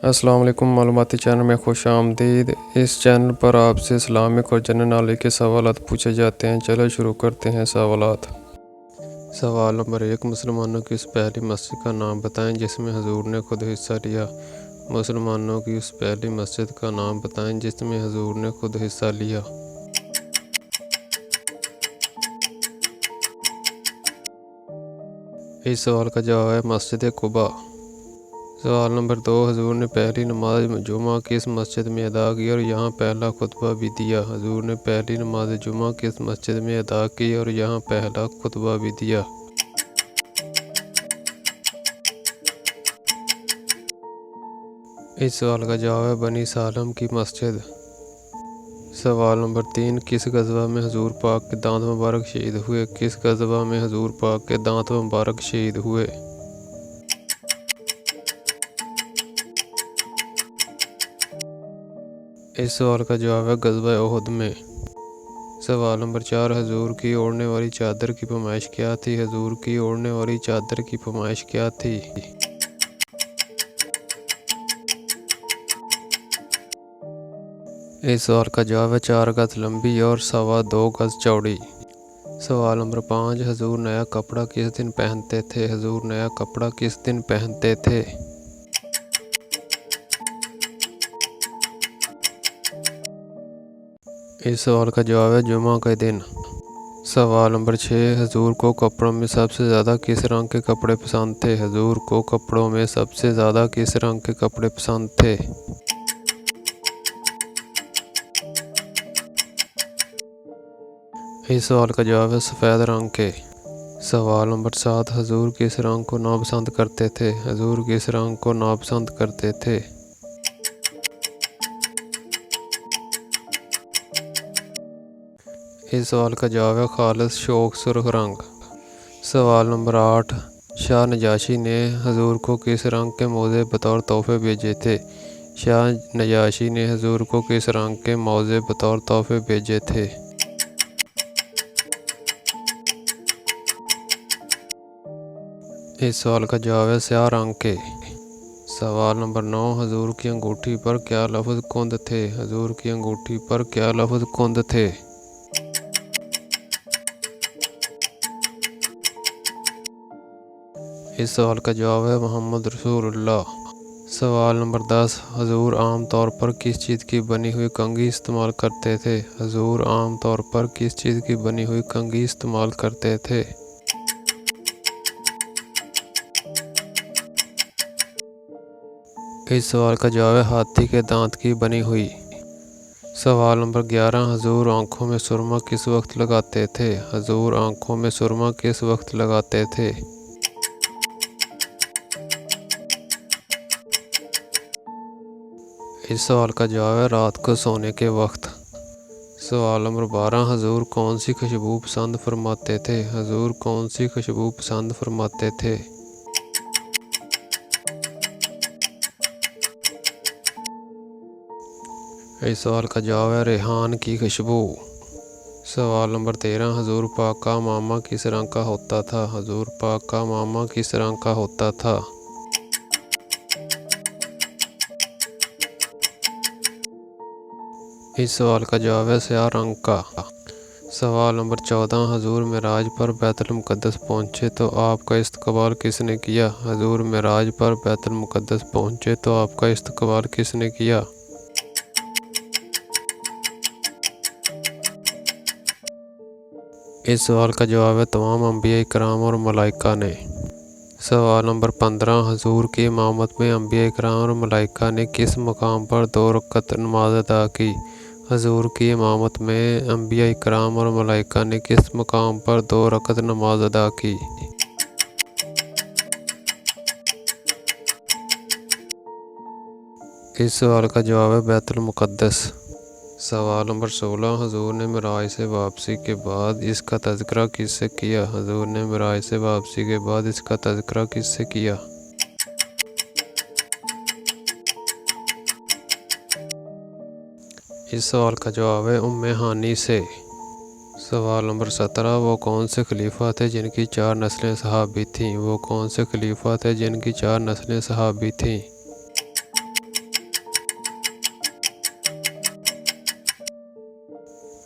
السلام علیکم، معلوماتی چینل میں خوش آمدید۔ اس چینل پر آپ سے اسلامک اور جنرل نالج کے سوالات پوچھے جاتے ہیں۔ چلو شروع کرتے ہیں سوالات۔ سوال نمبر 1، مسلمانوں کی اس پہلی مسجد کا نام بتائیں جس میں حضور نے خود حصہ لیا۔ مسلمانوں کی اس پہلی مسجد کا نام بتائیں جس میں حضور نے خود حصہ لیا۔ اس سوال کا جواب ہے مسجد قباء۔ سوال نمبر 2، حضور نے پہلی نماز جمعہ کس مسجد میں ادا کی اور یہاں پہلا خطبہ بھی دیا؟ حضور نے پہلی نماز جمعہ کس مسجد میں ادا کی اور یہاں پہلا خطبہ بھی دیا؟ اس سوال کا جواب ہے بنی سالم کی مسجد۔ سوال نمبر 3، کس غزوہ میں حضور پاک کے دانت مبارک شہید ہوئے؟ کس غزوہ میں حضور پاک کے دانت مبارک شہید ہوئے؟ اس سوال کا جواب ہے غزوہ احد میں۔ سوال نمبر 4، حضور کی اوڑھنے والی چادر کی پیمائش کیا تھی؟ حضور کی اوڑھنے والی چادر کی پیمائش کیا تھی؟ اس سوال کا جواب ہے 4 گز لمبی اور 2.25 گز چوڑی۔ سوال نمبر 5، حضور نیا کپڑا کس دن پہنتے تھے؟ حضور نیا کپڑا کس دن پہنتے تھے؟ اس سوال کا جواب ہے جمعہ کے دن۔ سوال نمبر 6، حضور کو کپڑوں میں سب سے زیادہ کس رنگ کے کپڑے پسند تھے؟ حضور کو کپڑوں میں سب سے زیادہ کس رنگ کے کپڑے پسند تھے؟ اس سوال کا جواب ہے سفید رنگ کے۔ سوال نمبر 7، حضور کس رنگ کو ناپسند کرتے تھے؟ حضور کس رنگ کو ناپسند کرتے تھے؟ اس سوال کا جواب ہے خالص شوق سرخ رنگ۔ سوال نمبر 8، شاہ نجاشی نے حضور کو کس رنگ کے موزے بطور تحفے بھیجے تھے؟ شاہ نجاشی نے حضور کو کس رنگ کے موزے بطور تحفے بھیجے تھے؟ اس سوال کا جواب ہے سیاہ رنگ کے۔ سوال نمبر 9، حضور کی انگوٹھی پر کیا لفظ کند تھے؟ حضور کی انگوٹھی پر کیا لفظ کند تھے؟ اس سوال کا جواب ہے محمد رسول اللہ۔ سوال نمبر 10، حضور عام طور پر کس چیز کی بنی ہوئی کنگھی استعمال کرتے تھے؟ حضور عام طور پر کس چیز کی بنی ہوئی کنگھی استعمال کرتے تھے؟ اس سوال کا جواب ہے ہاتھی کے دانت کی بنی ہوئی۔ سوال نمبر 11، حضور آنکھوں میں سرما کس وقت لگاتے تھے؟ حضور آنکھوں میں سرما کس وقت لگاتے تھے؟ اس سوال کا جواب ہے رات کو سونے کے وقت۔ سوال نمبر 12، حضور کون سی خوشبو پسند فرماتے تھے؟ حضور کون سی خوشبو پسند فرماتے تھے؟ اس سوال کا جواب ہے ریحان کی خوشبو۔ سوال نمبر 13، حضور پاک کا عمامہ کس رنگ کا ہوتا تھا؟ حضور پاک کا عمامہ کس رنگ کا ہوتا تھا؟ اس سوال کا جواب ہے سیاہ رنگ کا۔ سوال نمبر 14، حضور معراج پر بیت المقدس پہنچے تو آپ کا استقبال کس نے کیا؟ حضور معراج پر بیت المقدس پہنچے تو آپ کا استقبال کس نے کیا؟ اس سوال کا جواب ہے تمام انبیاء کرام اور ملائکہ نے۔ سوال نمبر 15، حضور کی امامت میں انبیاء کرام اور ملائکہ نے کس مقام پر 2 رکعت نماز ادا کی؟ حضور کی امامت میں انبیاء کرام اور ملائکہ نے کس مقام پر 2 رکعت نماز ادا کی؟ اس سوال کا جواب ہے بیت المقدس۔ سوال نمبر 16، حضور نے معراج سے واپسی کے بعد اس کا تذکرہ کس سے کیا؟ حضور نے معراج سے واپسی کے بعد اس کا تذکرہ کس سے کیا؟ اس سوال کا جواب ہے ام ہانی سے۔ سوال نمبر 17، وہ کون سے خلیفہ تھے جن کی 4 نسلیں صحابی تھیں؟ وہ کون سے خلیفہ تھے جن کی 4 نسلیں صحابی تھیں؟